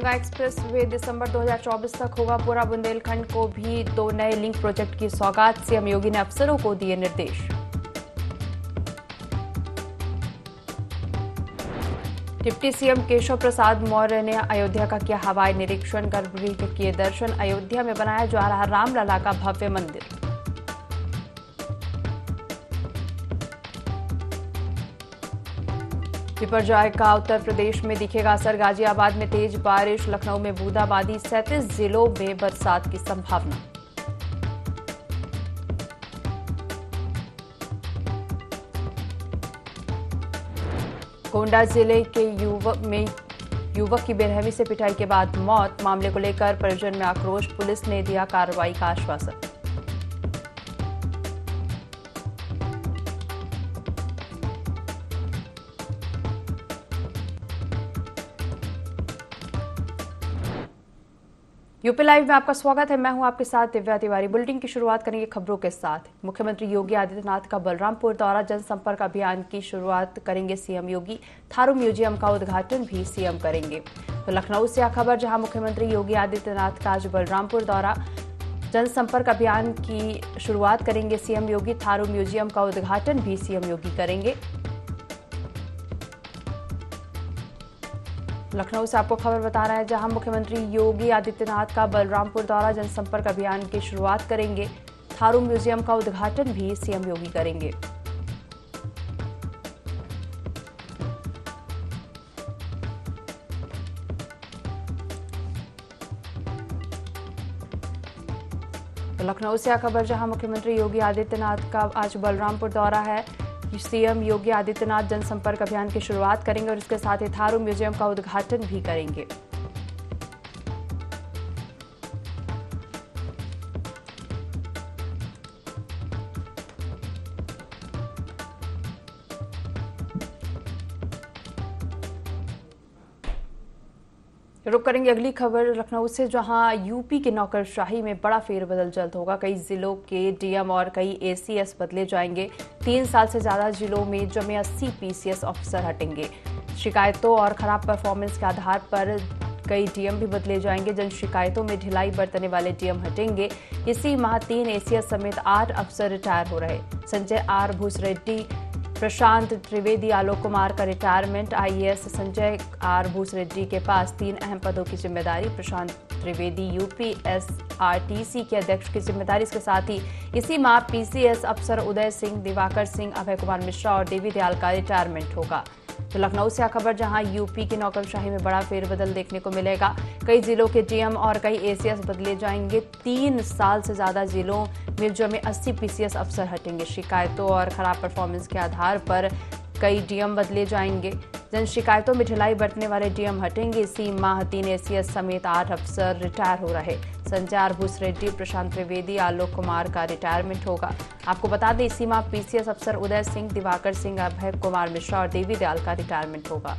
Ganga express way दिसंबर 2024 तक होगा पूरा। बुंदेलखंड को भी 2 नए लिंक प्रोजेक्ट की सौगात। सीएम योगी ने अफसरों को दिए निर्देश। डिप्टी सीएम केशव प्रसाद मौर्य ने अयोध्या का किया हवाई निरीक्षण। गर्भगृह के किए दर्शन। अयोध्या में बनाया जा रहा रामलला का भव्य मंदिर। बिपरजॉय का उत्तर प्रदेश में दिखेगा असर। गाजियाबाद में तेज बारिश, लखनऊ में बूंदाबांदी। 37 जिलों में बरसात की संभावना। गोंडा जिले के युवक की बेरहमी से पिटाई के बाद मौत। मामले को लेकर परिजन में आक्रोश। पुलिस ने दिया कार्रवाई का आश्वासन। यूपी लाइव में आपका स्वागत है। मैं हूं आपके साथ दिव्या तिवारी। बुलेटिन की शुरुआत करेंगे खबरों के साथ। मुख्यमंत्री योगी आदित्यनाथ का बलरामपुर दौरा। जनसंपर्क अभियान की शुरुआत करेंगे सीएम योगी। थारू म्यूजियम का उद्घाटन भी सीएम करेंगे। तो लखनऊ से खबर, जहां मुख्यमंत्री योगी आदित्यनाथ का आज बलरामपुर दौरा। जनसंपर्क अभियान की शुरुआत करेंगे सीएम योगी। थारू म्यूजियम का उद्घाटन भी सीएम योगी करेंगे। लखनऊ से आपको खबर बता रहा है, जहां मुख्यमंत्री योगी आदित्यनाथ का बलरामपुर दौरा। जनसंपर्क अभियान की शुरुआत करेंगे। थारू म्यूजियम का उद्घाटन भी सीएम योगी करेंगे। तो लखनऊ से खबर, जहां मुख्यमंत्री योगी आदित्यनाथ का आज बलरामपुर दौरा है। सीएम योगी आदित्यनाथ जनसंपर्क अभियान की शुरुआत करेंगे और इसके साथ ही थारू म्यूजियम का उद्घाटन भी करेंगे। रुक करेंगे अगली खबर लखनऊ से, जहां यूपी के नौकरशाही में बड़ा फेरबदल जल्द होगा। कई जिलों के डीएम और कई एसीएस बदले जाएंगे। 3 साल से ज्यादा जिलों में जमे 80 पीसीएस अफसर हटेंगे। शिकायतों और खराब परफॉर्मेंस के आधार पर कई डीएम भी बदले जाएंगे। जन शिकायतों में ढिलाई बरतने वाले डीएम हटेंगे। इसी माह 3 एसीएस समेत 8 अफसर रिटायर हो रहे। संजय आर भूसरेड्डी, प्रशांत त्रिवेदी, आलोक कुमार का retirement. IAS Sanjay R Bhoosreddy के पास 3 अहम पदों की जिम्मेदारी। प्रशांत त्रिवेदी यूपीएसआरटीसी के अध्यक्ष की जिम्मेदारी। इसके साथ ही इसी माह पीसीएस अफसर उदय सिंह, दिवाकर सिंह, अभय कुमार मिश्रा और देवी दयाल का रिटायरमेंट होगा। तो लखनऊ से खबर, जहां यूपी की नौकरशाही में बड़ा फेरबदल देखने को मिलेगा। कई जिलों के डीएम और कई एसीएस बदले जाएंगे। 3 साल से ज्यादा जिलों में जमे 80 पीसीएस अफसर हटेंगे। शिकायतों और खराब परफॉर्मेंस के आधार पर कई डीएम बदले जाएंगे। जन शिकायतों में ढिलाई बरतने वाले डीएम हटेंगे। इसी माह 3 एसीएस समेत 8 अफसर रिटायर हो रहे। संजय आर भूसरेड्डी, प्रशांत त्रिवेदी, आलोक कुमार का रिटायरमेंट होगा। आपको बता दें, इसी माह पीसीएस अफसर उदय सिंह, दिवाकर सिंह, अभय कुमार मिश्रा और देवी दयाल का रिटायरमेंट होगा।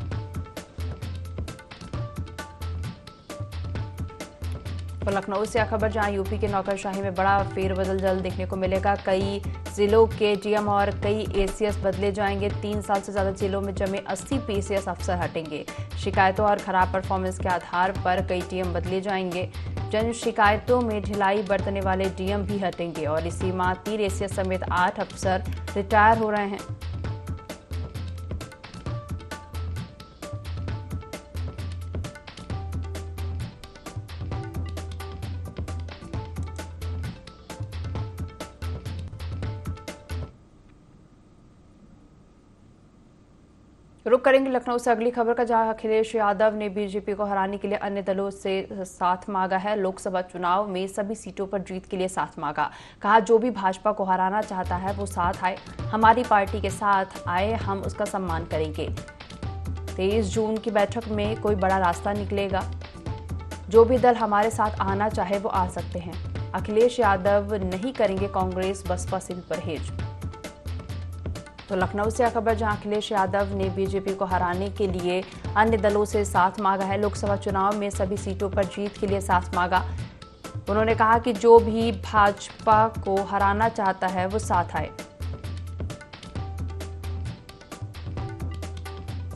तो लखनऊ से खबर, जहां यूपी के नौकरशाही में बड़ा फेरबदल जल्द देखने को मिलेगा। कई जिलों के डीएम और कई एसीएस बदले जाएंगे। 3 साल से ज्यादा जिलों में जमे 80 पीसीएस अफसर हटेंगे। शिकायतों और खराब परफॉर्मेंस के आधार पर कई डीएम बदले जाएंगे। जन शिकायतों में ढिलाई बरतने वाले डीएम भी हटेंगे और इसी माह 3 एसीएस समेत 8 अफसर रिटायर हो रहे हैं। रुक करेंगे लखनऊ से अगली खबर का, जहां अखिलेश यादव ने बीजेपी को हराने के लिए अन्य दलों से साथ मांगा है। लोकसभा चुनाव में सभी सीटों पर जीत के लिए साथ मांगा। कहा, जो भी भाजपा को हराना चाहता है वो साथ आए, हमारी पार्टी के साथ आए, हम उसका सम्मान करेंगे। 23 जून की बैठक में कोई बड़ा रास्ता निकलेगा। जो भी दल हमारे साथ आना चाहे वो आ सकते हैं। अखिलेश यादव नहीं करेंगे कांग्रेस बसपा से भी परहेज। तो लखनऊ से खबर, जहां अखिलेश यादव ने बीजेपी को हराने के लिए अन्य दलों से साथ मांगा है। लोकसभा चुनाव में सभी सीटों पर जीत के लिए साथ मांगा। उन्होंने कहा कि जो भी भाजपा को हराना चाहता है वो साथ आए।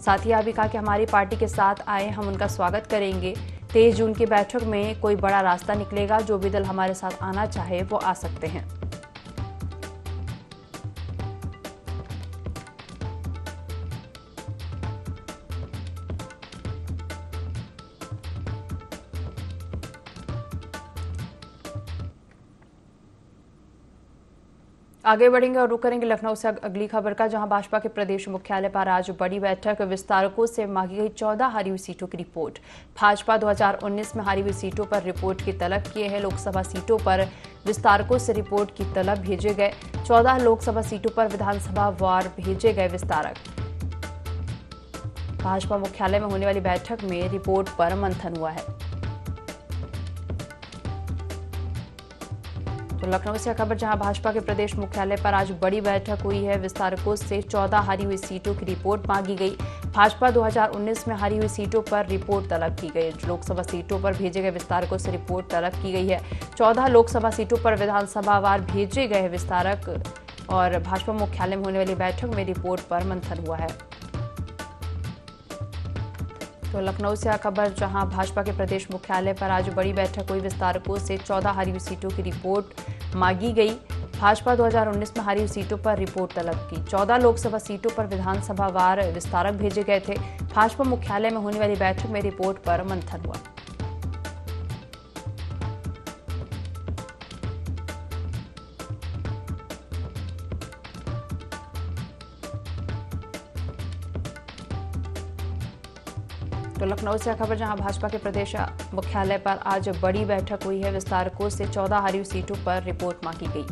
साथ ही यह भी कहा कि हमारी पार्टी के साथ आए, हम उनका स्वागत करेंगे। 23 जून की बैठक में कोई बड़ा रास्ता निकलेगा। जो भी दल हमारे साथ आना चाहे वो आ सकते हैं। आगे बढ़ेंगे और रुक करेंगे लखनऊ से अगली खबर का, जहां भाजपा के प्रदेश मुख्यालय पर आज बड़ी बैठक। विस्तारकों से मांगी गई 14 हारी हुई सीटों की रिपोर्ट। भाजपा 2019 में हारी हुई सीटों पर रिपोर्ट की तलब किए हैं। लोकसभा सीटों पर विस्तारकों से रिपोर्ट की तलब भेजे गए। 14 लोकसभा सीटों पर विधानसभा वार भेजे गए विस्तारक। भाजपा मुख्यालय में होने वाली बैठक में रिपोर्ट पर मंथन हुआ है। तो लखनऊ से खबर, जहां भाजपा के प्रदेश मुख्यालय पर आज बड़ी बैठक हुई है। विस्तारकों से 14 हारी हुई सीटों की रिपोर्ट मांगी गई। भाजपा 2019 में हारी हुई सीटों पर रिपोर्ट तलब की गई। लोकसभा सीटों पर भेजे गए विस्तारकों से रिपोर्ट तलब की गई है। 14 लोकसभा सीटों पर विधानसभा वार भेजे गए विस्तारक और भाजपा मुख्यालय में होने वाली बैठक में रिपोर्ट पर मंथन हुआ है। तो लखनऊ से खबर, जहां भाजपा के प्रदेश मुख्यालय पर आज बड़ी बैठक हुई। विस्तारकों से 14 हारी हुई सीटों की रिपोर्ट मांगी गई। भाजपा 2019 में हारी हुई सीटों पर रिपोर्ट तलब की। 14 लोकसभा सीटों पर विधानसभा वार विस्तारक भेजे गए थे। भाजपा मुख्यालय में होने वाली बैठक में रिपोर्ट पर मंथन हुआ। तो लखनऊ से खबर, जहां भाजपा के प्रदेश मुख्यालय पर आज बड़ी बैठक हुई है। विस्तारकों से 14 हारी हुई सीटों पर रिपोर्ट मांगी गई।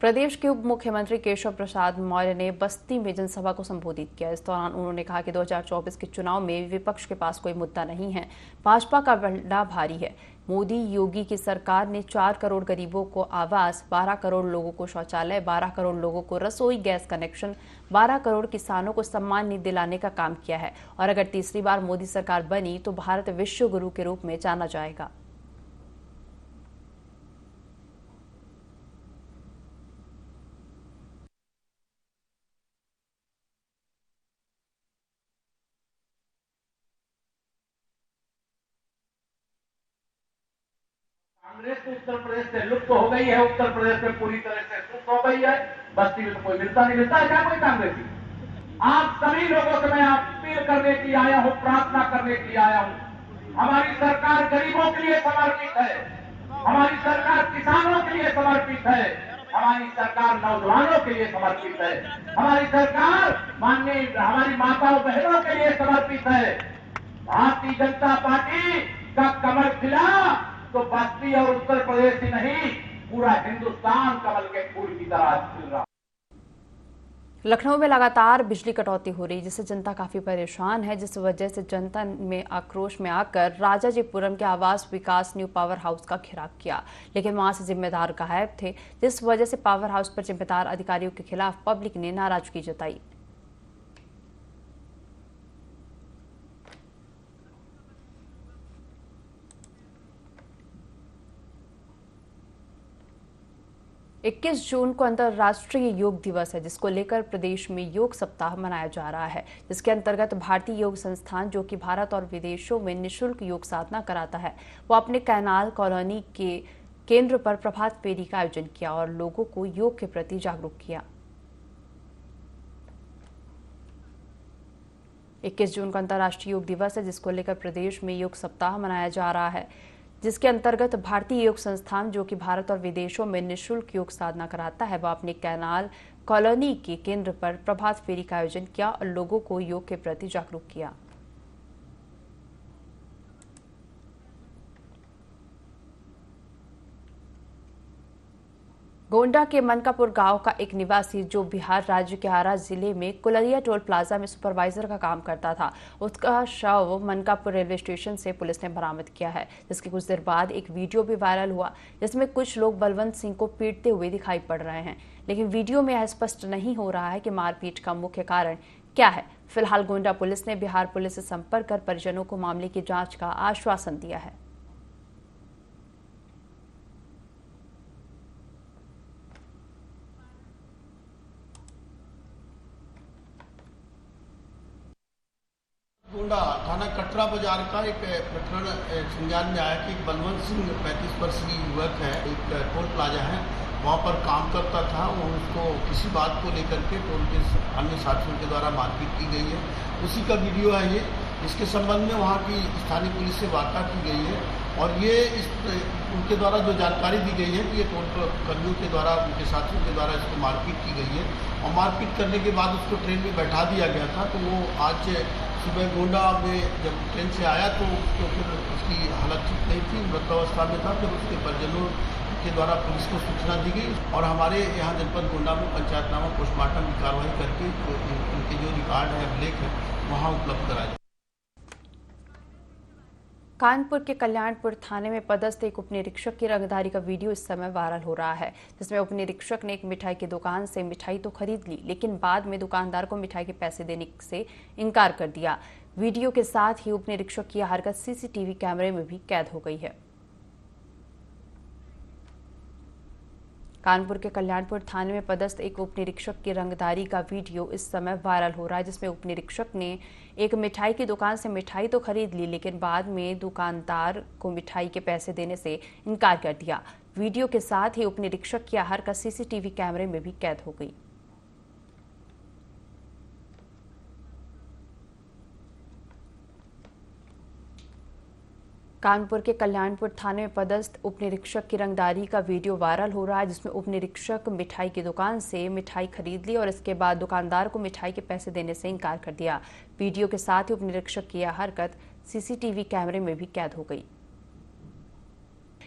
प्रदेश के उप मुख्यमंत्री केशव प्रसाद मौर्य ने बस्ती में जनसभा को संबोधित किया। इस दौरान उन्होंने कहा कि 2024 के चुनाव में विपक्ष के पास कोई मुद्दा नहीं है, भाजपा का पलड़ा भारी है। मोदी योगी की सरकार ने 4 करोड़ गरीबों को आवास, 12 करोड़ लोगों को शौचालय, 12 करोड़ लोगों को रसोई गैस कनेक्शन, 12 करोड़ किसानों को सम्मान निधि दिलाने का काम किया है। और अगर तीसरी बार मोदी सरकार बनी तो भारत विश्व गुरु के रूप में जाना जाएगा। कांग्रेस तो उत्तर प्रदेश से लुप्त हो गई है, उत्तर प्रदेश में पूरी तरह से लुप्त हो गई है। बस्ती में तो कोई मिलता नहीं, मिलता है क्या कोई कांग्रेसी? आप सभी लोगों से मैं अपील करने के लिए आया हूं, प्रार्थना करने के लिए आया हूं। हमारी सरकार गरीबों के लिए समर्पित है, हमारी सरकार किसानों के लिए समर्पित है, हमारी सरकार नौजवानों के लिए समर्पित है, हमारी सरकार माननीय हमारी माताओं बहनों के लिए समर्पित है। भारतीय जनता पार्टी का कमल खिला तो बस्ती और उत्तर प्रदेश ही नहीं, पूरा हिंदुस्तान कमल के फूल की तरह खिल रहा। लखनऊ में लगातार बिजली कटौती हो रही, जिससे जनता काफी परेशान है, जिस वजह से जनता में आक्रोश में आकर राजाजीपुरम के आवास विकास न्यू पावर हाउस का घेराव किया, लेकिन वहां से जिम्मेदार गायब थे, जिस वजह से पावर हाउस पर जिम्मेदार अधिकारियों के खिलाफ पब्लिक ने नाराजगी जताई। इक्कीस जून को अंतर्राष्ट्रीय योग दिवस है, जिसको लेकर प्रदेश में योग सप्ताह मनाया जा रहा है, जिसके अंतर्गत भारतीय योग संस्थान, जो कि भारत और विदेशों में निःशुल्क योग साधना कराता है, वो अपने कैनाल कॉलोनी के केंद्र पर प्रभात फेरी का आयोजन किया और लोगों को योग के प्रति जागरूक किया। 21 जून को अंतर्राष्ट्रीय योग दिवस है, जिसको लेकर प्रदेश में योग सप्ताह मनाया जा रहा है, जिसके अंतर्गत भारतीय योग संस्थान, जो कि भारत और विदेशों में निःशुल्क योग साधना कराता है, वह अपने कैनाल कॉलोनी के केंद्र पर प्रभात फेरी का आयोजन किया और लोगों को योग के प्रति जागरूक किया। गोंडा के मनकापुर गांव का एक निवासी, जो बिहार राज्य के आरा जिले में कुलरिया टोल प्लाजा में सुपरवाइजर का काम करता था, उसका शव मनकापुर रेलवे स्टेशन से पुलिस ने बरामद किया है, जिसके कुछ देर बाद एक वीडियो भी वायरल हुआ, जिसमें कुछ लोग बलवंत सिंह को पीटते हुए दिखाई पड़ रहे हैं, लेकिन वीडियो में यह स्पष्ट नहीं हो रहा है कि मारपीट का मुख्य कारण क्या है। फिलहाल गोंडा पुलिस ने बिहार पुलिस से संपर्क कर परिजनों को मामले की जाँच का आश्वासन दिया है। गोंडा थाना कटरा बाजार का एक प्रकरण संज्ञान में आया कि बलवंत सिंह 35 वर्षीय युवक है, एक टोल प्लाजा है, वहाँ पर काम करता था। वो उसको किसी बात को लेकर के टोल के अन्य साथियों के द्वारा मारपीट की गई है, उसी का वीडियो है ये। इसके संबंध में वहाँ की स्थानीय पुलिस से वार्ता की गई है और ये उनके द्वारा जो जानकारी दी गई है कि ये टोल कर्मियों के द्वारा, उनके साथियों के द्वारा इसको मारपीट की गई है और मारपीट करने के बाद उसको ट्रेन में बैठा दिया गया था। तो वो आज सुबह गोंडा में जब ट्रेन से आया तो फिर उसकी हालत ठीक नहीं थी, मृतावस्था में था। फिर उसके परिजनों के द्वारा पुलिस को सूचना दी गई और हमारे यहाँ जनपद गोंडा में पंचायतनामा पोस्टमार्टम की कार्रवाई करके उनके जो रिकॉर्ड है, अभिलेख है, वहाँ उपलब्ध कराया। कानपुर के कल्याणपुर थाने में पदस्थ एक उपनिरीक्षक की रंगदारी का वीडियो इस समय वायरल हो रहा है, जिसमें उपनिरीक्षक ने एक मिठाई की दुकान से मिठाई तो खरीद ली, लेकिन बाद में दुकानदार को मिठाई के पैसे देने से इनकार कर दिया। वीडियो के साथ ही उपनिरीक्षक की हरकत सीसीटीवी कैमरे में भी कैद हो गई है। कानपुर के कल्याणपुर थाने में पदस्थ एक उपनिरीक्षक की रंगदारी का वीडियो इस समय वायरल हो रहा है, जिसमें उपनिरीक्षक ने एक मिठाई की दुकान से मिठाई तो खरीद ली, लेकिन बाद में दुकानदार को मिठाई के पैसे देने से इनकार कर दिया। वीडियो के साथ ही उपनिरीक्षक की हरकत सीसीटीवी कैमरे में भी कैद हो गई। कानपुर के कल्याणपुर थाने में पदस्थ उपनिरीक्षक की रंगदारी का वीडियो वायरल हो रहा है, जिसमें उपनिरीक्षक मिठाई की दुकान से मिठाई खरीद ली और इसके बाद दुकानदार को मिठाई के पैसे देने से इनकार कर दिया। वीडियो के साथ ही उपनिरीक्षक की यह हरकत सीसीटीवी कैमरे में भी कैद हो गई।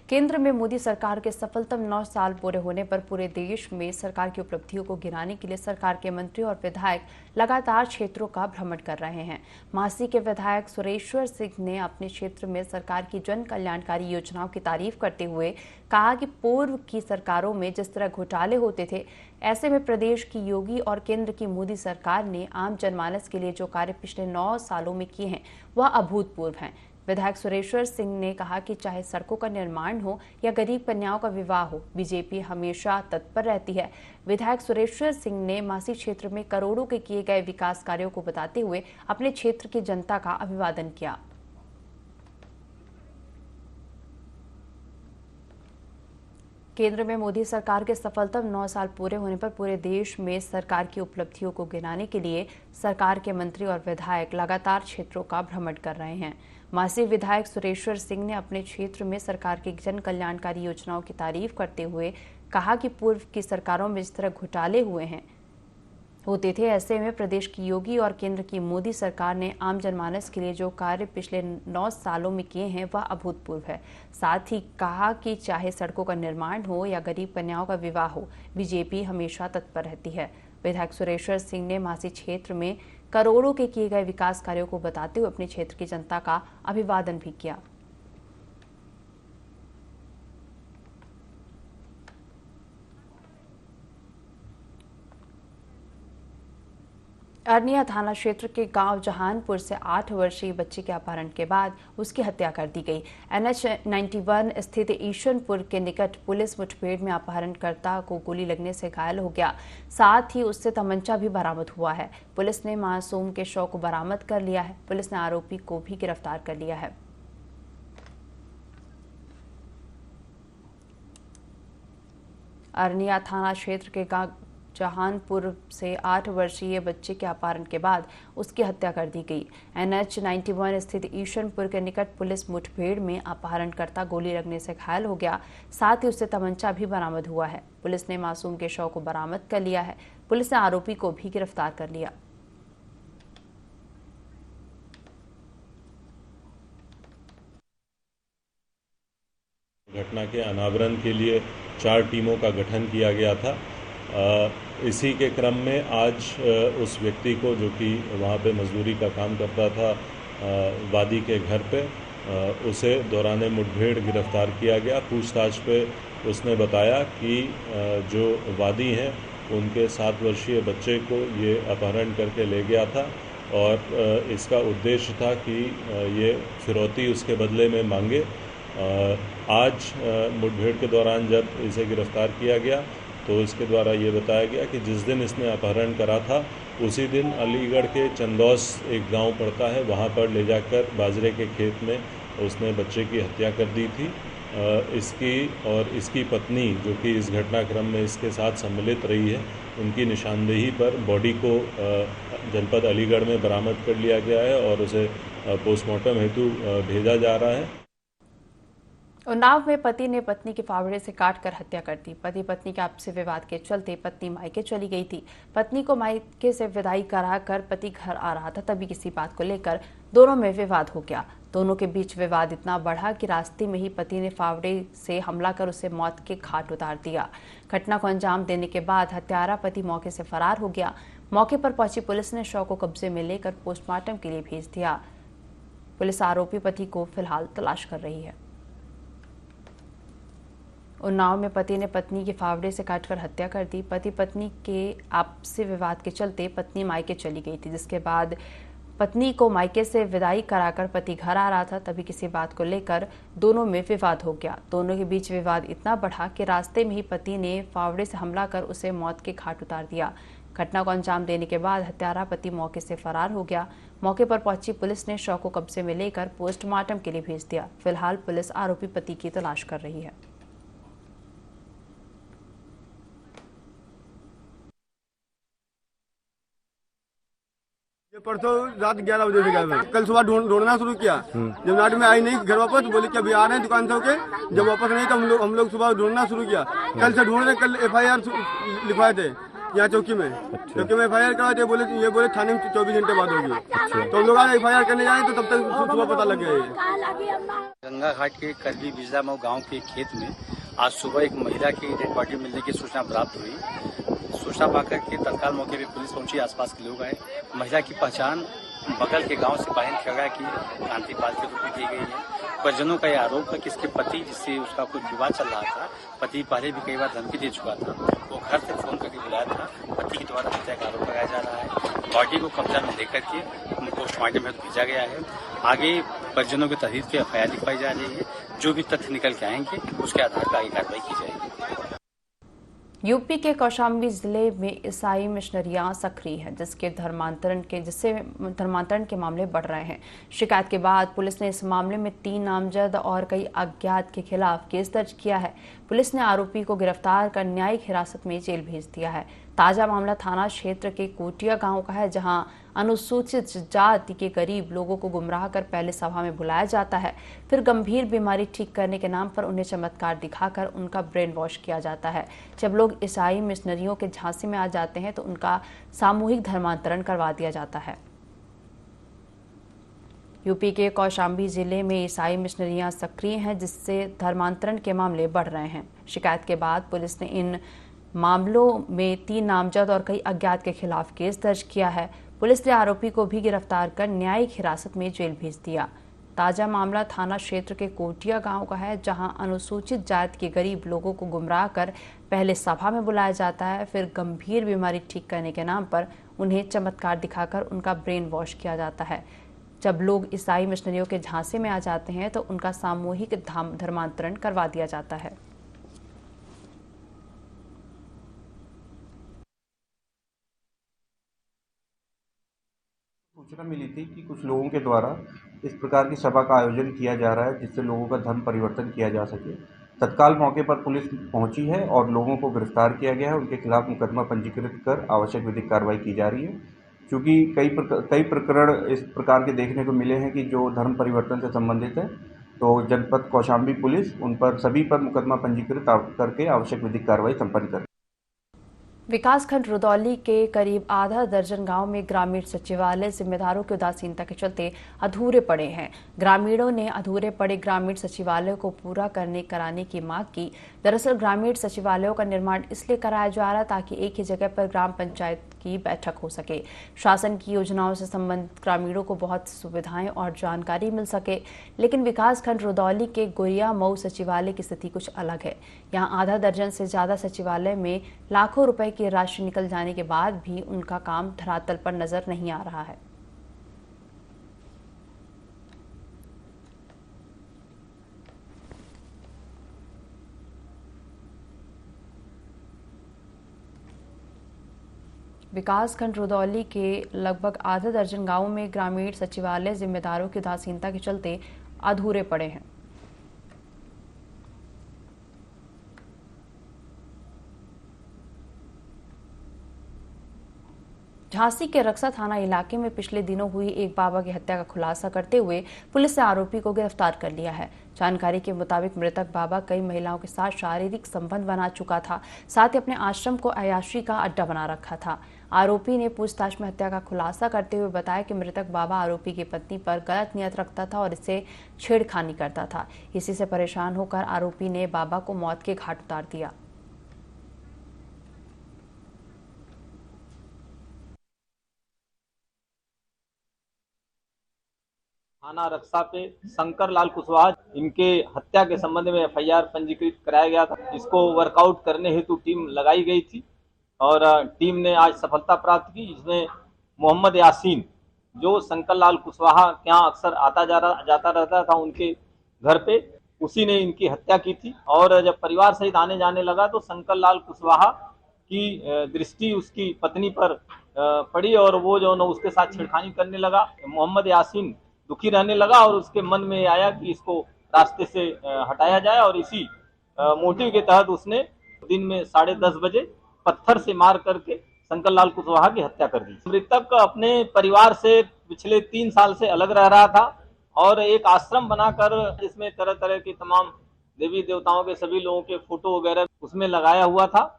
केंद्र में मोदी सरकार के सफलतम 9 साल पूरे होने पर पूरे देश में सरकार की उपलब्धियों को गिनाने के लिए सरकार के मंत्री और विधायक लगातार क्षेत्रों का भ्रमण कर रहे हैं। मासी के विधायक सुरेश्वर सिंह ने अपने क्षेत्र में सरकार की जन कल्याणकारी योजनाओं की तारीफ करते हुए कहा कि पूर्व की सरकारों में जिस तरह घोटाले होते थे, ऐसे में प्रदेश की योगी और केंद्र की मोदी सरकार ने आम जनमानस के लिए जो कार्य पिछले 9 सालों में किए हैं वह अभूतपूर्व हैं। विधायक सुरेश्वर सिंह ने कहा कि चाहे सड़कों का निर्माण हो या गरीब कन्याओं का विवाह हो, बीजेपी हमेशा तत्पर रहती है। विधायक सुरेश्वर सिंह ने मासी क्षेत्र में करोड़ों के किए गए विकास कार्यों को बताते हुए अपने क्षेत्र की जनता का अभिवादन किया। केंद्र में मोदी सरकार के सफलतम 9 साल पूरे होने पर पूरे देश में सरकार की उपलब्धियों को गिनाने के लिए सरकार के मंत्री और विधायक लगातार क्षेत्रों का भ्रमण कर रहे हैं। मासी विधायक सुरेश्वर सिंह ने अपने क्षेत्र में सरकार की जन कल्याणकारी योजनाओं की तारीफ करते हुए कहा कि पूर्व की सरकारों में जिस तरह घोटाले होते थे, ऐसे में प्रदेश की योगी और केंद्र की मोदी सरकार ने आम जनमानस के लिए जो कार्य पिछले 9 सालों में किए हैं वह अभूतपूर्व है। साथ ही कहा कि चाहे सड़कों का निर्माण हो या गरीब कन्याओं का विवाह हो, बीजेपी हमेशा तत्पर रहती है। विधायक सुरेश्वर सिंह ने मासी क्षेत्र में करोड़ों के किए गए विकास कार्यों को बताते हुए अपने क्षेत्र की जनता का अभिवादन भी किया। अरनिया थाना क्षेत्र के गांव जहानपुर से 8 वर्षीय बच्चे के अपहरण के बाद उसकी हत्या कर दी गई। NH 91 स्थित ईशनपुर के निकट पुलिस मुठभेड़ में अपहरणकर्ता को गोली लगने से घायल हो गया। साथ ही उससे तमंचा भी बरामद हुआ है। पुलिस ने मासूम के शव को बरामद कर लिया है। पुलिस ने आरोपी को भी गिरफ्तार कर लिया है। अरनिया थाना क्षेत्र के गांव जहानपुर से 8 वर्षीय बच्चे के अपहरण के बाद उसकी हत्या कर दी गई। NH 91 स्थित ईशनपुर के निकट पुलिस मुठभेड़ में अपहरणकर्ता गोली लगने से घायल हो गया। साथ ही उससे तमंचा भी बरामद हुआ है। पुलिस ने मासूम के शव को बरामद कर लिया है। पुलिस ने आरोपी को भी गिरफ्तार कर लिया। घटना के अनावरण के लिए 4 टीमों का गठन किया गया था। इसी के क्रम में आज उस व्यक्ति को, जो कि वहाँ पे मजदूरी का काम करता था, वादी के घर पे, उसे दौरान मुठभेड़ गिरफ्तार किया गया। पूछताछ पे उसने बताया कि जो वादी हैं उनके 7 वर्षीय बच्चे को ये अपहरण करके ले गया था और इसका उद्देश्य था कि ये फिरौती उसके बदले में मांगे। आज मुठभेड़ के दौरान जब इसे गिरफ्तार किया गया तो इसके द्वारा ये बताया गया कि जिस दिन इसने अपहरण करा था उसी दिन अलीगढ़ के चंदौस एक गांव पड़ता है, वहां पर ले जाकर बाजरे के खेत में उसने बच्चे की हत्या कर दी थी। इसकी और इसकी पत्नी जो कि इस घटनाक्रम में इसके साथ सम्मिलित रही है, उनकी निशानदेही पर बॉडी को जनपद अलीगढ़ में बरामद कर लिया गया है और उसे पोस्टमार्टम हेतु भेजा जा रहा है। उन्नाव में पति ने पत्नी के फावड़े से काटकर हत्या कर दी। पति पत्नी के आपसी विवाद के चलते पत्नी मायके चली गई थी। पत्नी को मायके से विदाई कराकर पति घर आ रहा था, तभी किसी बात को लेकर दोनों में विवाद हो गया। दोनों के बीच विवाद इतना बढ़ा कि रास्ते में ही पति ने फावड़े से हमला कर उसे मौत के घाट उतार दिया। घटना को अंजाम देने के बाद हत्यारा पति मौके से फरार हो गया। मौके पर पहुंची पुलिस ने शव को कब्जे में लेकर पोस्टमार्टम के लिए भेज दिया। पुलिस आरोपी पति को फिलहाल तलाश कर रही है। उन्नाव में पति ने पत्नी के फावड़े से काटकर हत्या कर दी। पति पत्नी के आपसी विवाद के चलते पत्नी मायके चली गई थी, जिसके बाद पत्नी को मायके से विदाई कराकर पति घर आ रहा था, तभी किसी बात को लेकर दोनों में विवाद हो गया। दोनों के बीच विवाद इतना बढ़ा कि रास्ते में ही पति ने फावड़े से हमला कर उसे मौत के घाट उतार दिया। घटना को अंजाम देने के बाद हत्यारा पति मौके से फरार हो गया। मौके पर पहुंची पुलिस ने शव को कब्जे में लेकर पोस्टमार्टम के लिए भेज दिया। फिलहाल पुलिस आरोपी पति की तलाश कर रही है। परसों रात 11 बजे से गए। कल सुबह ढूंढना शुरू किया। जब नाट में आई नहीं घर वापस, बोले कि अभी आ रहे हैं दुकान से होके। जब वापस नहीं तो हम लोग सुबह ढूंढना शुरू किया। कल से ढूंढ रहे, कल FIR लिखवाए थे यहाँ चौकी में। चौकी में FIR करवाए थे, बोले थाने में 24 घंटे बाद होगी। तो हम लोग आज FIR करने जाए तो तब तक सुबह पता लग गया। गंगा घाट के करबी बिजला मऊ गाँव के खेत में आज सुबह एक महिला की डेड बॉडी मिलने की सूचना प्राप्त हुई। सूचना पाकर के तत्काल मौके पर पुलिस पहुंची, आसपास के लोग आए। महिला की पहचान बगल के गांव से बाहिन खड़ा की कांतिपाल के रूप में की गई है। परिजनों का यह आरोप है कि इसके पति, जिससे उसका कुछ विवाद चल रहा था, पति पहले भी कई बार धमकी दे चुका था, वो घर से फोन करके बुलाया था। पति के द्वारा हत्या का आरोप लगाया जा रहा है। बॉडी को कब्जा में लेकर के पोस्टमार्टम में भेजा गया है। आगे परिजनों की तहरीर पे FIR लिखवाई जा रही है। जो भी तथ्य निकल के आएंगे उसके आधार पर आगे कार्रवाई की जाएगी। यूपी के कौशाम्बी जिले में ईसाई मिशनरियां सक्रिय हैं, जिससे धर्मांतरण के मामले बढ़ रहे हैं। शिकायत के बाद पुलिस ने इस मामले में 3 नामजद और कई अज्ञात के खिलाफ केस दर्ज किया है। पुलिस ने आरोपी को गिरफ्तार कर न्यायिक हिरासत में जेल भेज दिया है। ताजा मामला थाना क्षेत्र के कोटिया गांव का है, जहां अनुसूचित जाति के गरीब लोगों को गुमराह कर पहले सभा में बुलाया जाता है, फिर गंभीर बीमारी ठीक करने के नाम पर उन्हें चमत्कार दिखाकर उनका ब्रेन वॉश किया जाता है। जब लोग ईसाई मिशनरियों के झांसे में आ जाते हैं तो उनका सामूहिक धर्मांतरण करवा दिया जाता है। यूपी के कौशाम्बी जिले में ईसाई मिशनरियां सक्रिय हैं, जिससे धर्मांतरण के मामले बढ़ रहे हैं। शिकायत के बाद पुलिस ने इन मामलों में 3 नामजद और कई अज्ञात के खिलाफ केस दर्ज किया है। पुलिस ने आरोपी को भी गिरफ्तार कर न्यायिक हिरासत में जेल भेज दिया। ताजा मामला थाना क्षेत्र के कोटिया गांव का है, जहां अनुसूचित जाति के गरीब लोगों को गुमराह कर पहले सभा में बुलाया जाता है, फिर गंभीर बीमारी ठीक करने के नाम पर उन्हें चमत्कार दिखाकर उनका ब्रेन वॉश किया जाता है। जब लोग ईसाई मिशनरियों के झांसे में आ जाते हैं तो उनका सामूहिक धर्मांतरण करवा दिया जाता है। सूचना मिली थी कि कुछ लोगों के द्वारा इस प्रकार की सभा का आयोजन किया जा रहा है, जिससे लोगों का धर्म परिवर्तन किया जा सके। तत्काल मौके पर पुलिस पहुंची है और लोगों को गिरफ्तार किया गया है। उनके खिलाफ मुकदमा पंजीकृत कर आवश्यक विधिक कार्रवाई की जा रही है। चूँकि कई प्रकरण इस प्रकार के देखने को मिले हैं कि जो धर्म परिवर्तन से संबंधित है, तो जनपद कौशाम्बी पुलिस उन पर सभी पर मुकदमा पंजीकृत करके आवश्यक विधिक कार्रवाई संपन्न कर। विकासखंड रुदौली के करीब आधा दर्जन गांव में ग्रामीण सचिवालय जिम्मेदारों की उदासीनता के चलते अधूरे पड़े हैं। ग्रामीणों ने अधूरे पड़े ग्रामीण सचिवालय को पूरा कराने की मांग की। दरअसल ग्रामीण सचिवालयों का निर्माण इसलिए कराया जा रहा ताकि एक ही जगह पर ग्राम पंचायत की बैठक हो सके, शासन की योजनाओं से संबंधित ग्रामीणों को बहुत सुविधाएं और जानकारी मिल सके। लेकिन विकासखंड रुदौली के गुरिया मऊ सचिवालय की स्थिति कुछ अलग है। यहाँ आधा दर्जन से ज्यादा सचिवालय में लाखों रुपए की राशि निकल जाने के बाद भी उनका काम धरातल पर नजर नहीं आ रहा है। विकासखंड रुदौली के लगभग आधा दर्जन गांवों में ग्रामीण सचिवालय जिम्मेदारों की उदासीनता के चलते अधूरे पड़े हैं। झांसी के रक्सा थाना इलाके में पिछले दिनों हुई एक बाबा की हत्या का खुलासा करते हुए पुलिस ने आरोपी को गिरफ्तार कर लिया है। जानकारी के मुताबिक मृतक बाबा कई महिलाओं के साथ शारीरिक संबंध बना चुका था, साथ ही अपने आश्रम को अय्याशी का अड्डा बना रखा था। आरोपी ने पूछताछ में हत्या का खुलासा करते हुए बताया कि मृतक बाबा आरोपी की पत्नी पर गलत नियत रखता था और इससे छेड़खानी करता था। इसी से परेशान होकर आरोपी ने बाबा को मौत के घाट उतार दिया। थाना रक्सा पे शंकर लाल कुशवाहा इनके हत्या के संबंध में एफआईआर पंजीकृत कराया गया था। इसको वर्कआउट करने हेतु टीम लगाई गई थी और टीम ने आज सफलता प्राप्त की, जिसमें मोहम्मद यासीन जो शंकर लाल कुशवाहा यहाँ अक्सर जाता रहता था उनके घर पे, उसी ने इनकी हत्या की थी। और जब परिवार सहित आने जाने लगा तो शंकर लाल कुशवाहा की दृष्टि उसकी पत्नी पर पड़ी और वो जो न उसके साथ छेड़खानी करने लगा। मोहम्मद यासीन दुखी रहने लगा और उसके मन में आया कि इसको रास्ते से हटाया जाए और इसी मोटिव के तहत उसने दिन में 10:30 बजे पत्थर से मार करके शंकर लाल कुशवाहा की हत्या कर दी। मृतक अपने परिवार से पिछले 3 साल से अलग रह रहा था और एक आश्रम बनाकर जिसमें तरह तरह के तमाम देवी देवताओं के सभी लोगों के फोटो वगैरह उसमें लगाया हुआ था।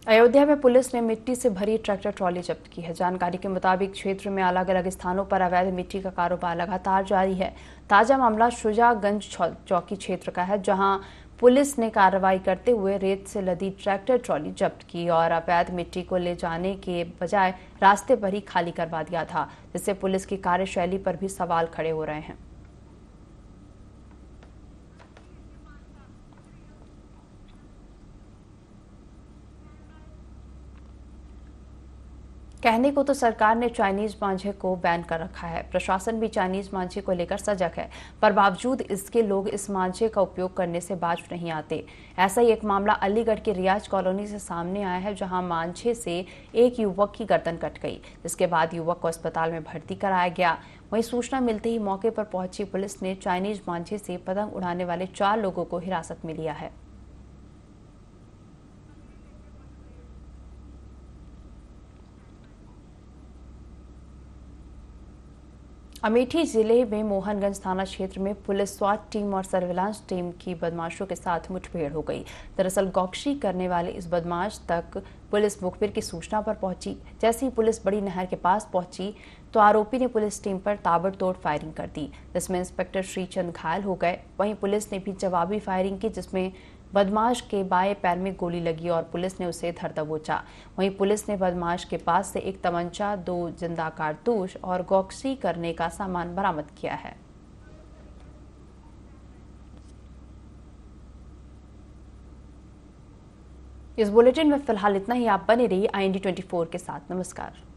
अयोध्या में पुलिस ने मिट्टी से भरी ट्रैक्टर ट्रॉली जब्त की है। जानकारी के मुताबिक क्षेत्र में अलग अलग स्थानों पर अवैध मिट्टी का कारोबार लगातार जारी है। ताजा मामला शुजागंज चौकी क्षेत्र का है, जहां पुलिस ने कार्रवाई करते हुए रेत से लदी ट्रैक्टर ट्रॉली जब्त की और अवैध मिट्टी को ले जाने के बजाय रास्ते पर ही खाली करवा दिया था, जिससे पुलिस की कार्यशैली पर भी सवाल खड़े हो रहे हैं। कहने को तो सरकार ने चाइनीज मांझे को बैन कर रखा है, प्रशासन भी चाइनीज मांझे को लेकर सजग है, पर बावजूद इसके लोग इस मांझे का उपयोग करने से बाज नहीं आते। ऐसा ही एक मामला अलीगढ़ के रियाज कॉलोनी से सामने आया है, जहां मांझे से एक युवक की गर्दन कट गई, जिसके बाद युवक को अस्पताल में भर्ती कराया गया। वहीं सूचना मिलते ही मौके पर पहुंची पुलिस ने चाइनीज मांझे से पतंग उड़ाने वाले 4 लोगों को हिरासत में लिया है। अमेठी जिले में मोहनगंज थाना क्षेत्र में पुलिस स्वाट टीम और सर्विलांस टीम की बदमाशों के साथ मुठभेड़ हो गई। दरअसल गौकशी करने वाले इस बदमाश तक पुलिस मुखबिर की सूचना पर पहुंची। जैसे ही पुलिस बड़ी नहर के पास पहुंची तो आरोपी ने पुलिस टीम पर ताबड़तोड़ फायरिंग कर दी, जिसमें इंस्पेक्टर श्रीचंद घायल हो गए। वहीं पुलिस ने भी जवाबी फायरिंग की, जिसमें बदमाश के बाएं पैर में गोली लगी और पुलिस ने उसे धर दबोचा। वहीं पुलिस ने बदमाश के पास से एक तमंचा, 2 जिंदा कारतूस और गौकशी करने का सामान बरामद किया है। इस बुलेटिन में फिलहाल इतना ही। आप बने रहिए IND 24 के साथ। नमस्कार।